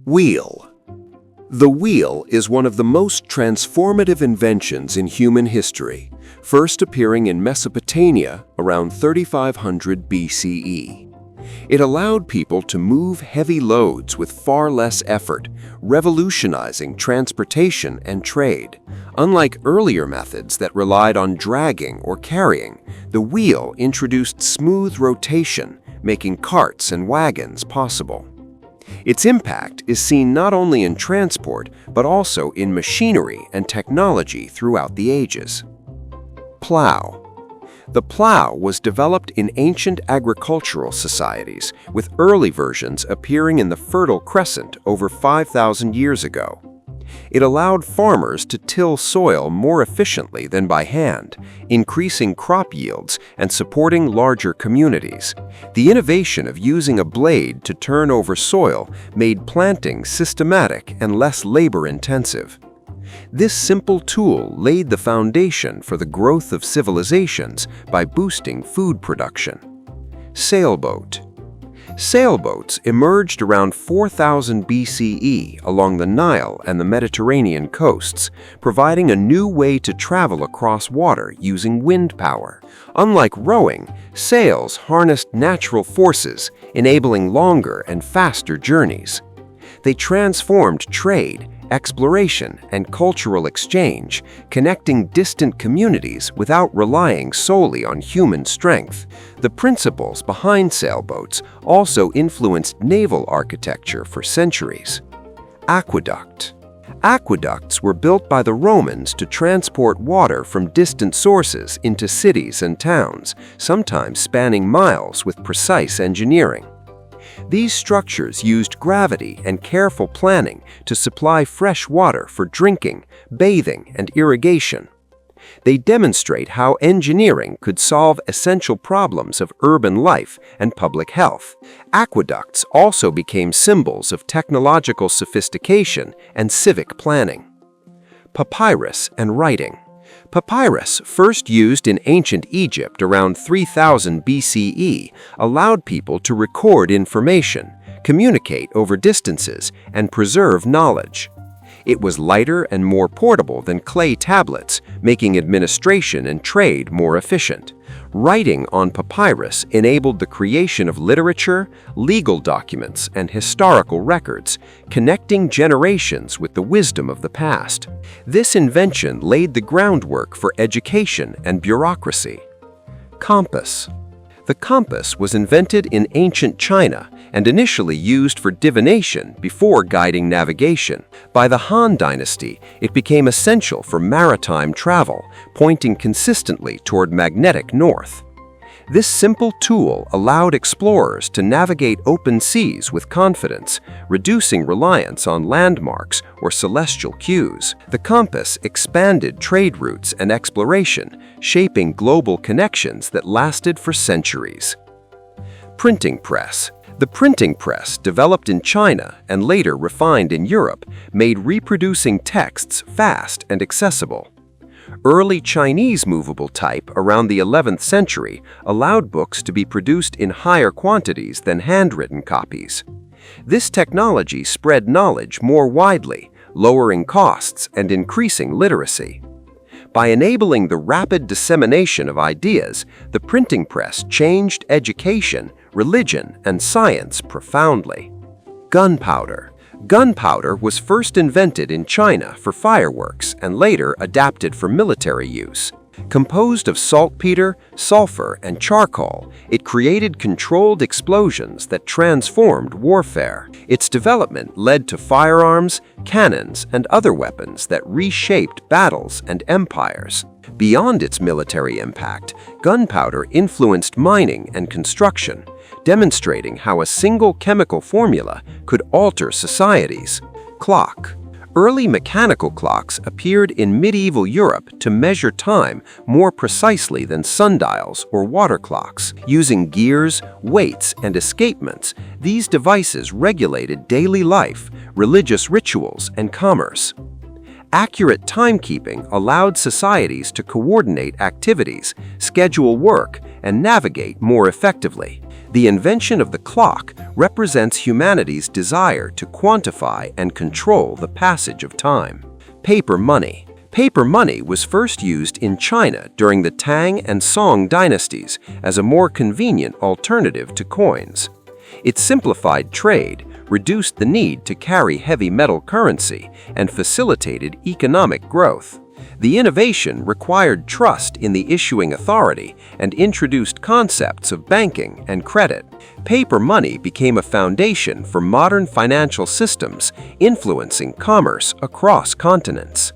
Wheel. The wheel is one of the most transformative inventions in human history, first appearing in Mesopotamia around 3500 BCE. It allowed people to move heavy loads with far less effort, revolutionizing transportation and trade. Unlike earlier methods that relied on dragging or carrying, the wheel introduced smooth rotation, making carts and wagons possible. Its impact is seen not only in transport, but also in machinery and technology throughout the ages. Plow. The plow was developed in ancient agricultural societies, with early versions appearing in the Fertile Crescent over 5,000 years ago. It allowed farmers to till soil more efficiently than by hand, increasing crop yields and supporting larger communities. The innovation of using a blade to turn over soil made planting systematic and less labor-intensive. This simple tool laid the foundation for the growth of civilizations by boosting food production. Sailboat. Sailboats emerged around 4000 BCE along the Nile and the Mediterranean coasts, providing a new way to travel across water using wind power. Unlike rowing, sails harnessed natural forces, enabling longer and faster journeys. They transformed trade, exploration, and cultural exchange, connecting distant communities without relying solely on human strength. The principles behind sailboats also influenced naval architecture for centuries. Aqueduct. Aqueducts were built by the Romans to transport water from distant sources into cities and towns, sometimes spanning miles with precise engineering. These structures used gravity and careful planning to supply fresh water for drinking, bathing, and irrigation. They demonstrate how engineering could solve essential problems of urban life and public health. Aqueducts also became symbols of technological sophistication and civic planning. Papyrus and Writing. Papyrus, first used in ancient Egypt around 3000 BCE, allowed people to record information, communicate over distances, and preserve knowledge. It was lighter and more portable than clay tablets, making administration and trade more efficient. Writing on papyrus enabled the creation of literature, legal documents, and historical records, connecting generations with the wisdom of the past. This invention laid the groundwork for education and bureaucracy. Compass. The compass was invented in ancient China and initially used for divination before guiding navigation. By the Han Dynasty, it became essential for maritime travel, pointing consistently toward magnetic north. This simple tool allowed explorers to navigate open seas with confidence, reducing reliance on landmarks or celestial cues. The compass expanded trade routes and exploration, shaping global connections that lasted for centuries. Printing press. The printing press, developed in China and later refined in Europe, made reproducing texts fast and accessible. Early Chinese movable type around the 11th century allowed books to be produced in higher quantities than handwritten copies. This technology spread knowledge more widely, lowering costs and increasing literacy. By enabling the rapid dissemination of ideas, the printing press changed education, religion, and science profoundly. Gunpowder. Gunpowder was first invented in China for fireworks and later adapted for military use. Composed of saltpeter, sulfur, and charcoal, it created controlled explosions that transformed warfare. Its development led to firearms, cannons, and other weapons that reshaped battles and empires. Beyond its military impact, gunpowder influenced mining and construction, demonstrating how a single chemical formula could alter societies. Clock. Early mechanical clocks appeared in medieval Europe to measure time more precisely than sundials or water clocks. Using gears, weights, and escapements, these devices regulated daily life, religious rituals, and commerce. Accurate timekeeping allowed societies to coordinate activities, schedule work, and navigate more effectively. The invention of the clock represents humanity's desire to quantify and control the passage of time. Paper money. Paper money was first used in China during the Tang and Song dynasties as a more convenient alternative to coins. It simplified trade, reduced the need to carry heavy metal currency, and facilitated economic growth. The innovation required trust in the issuing authority and introduced concepts of banking and credit. Paper money became a foundation for modern financial systems, influencing commerce across continents.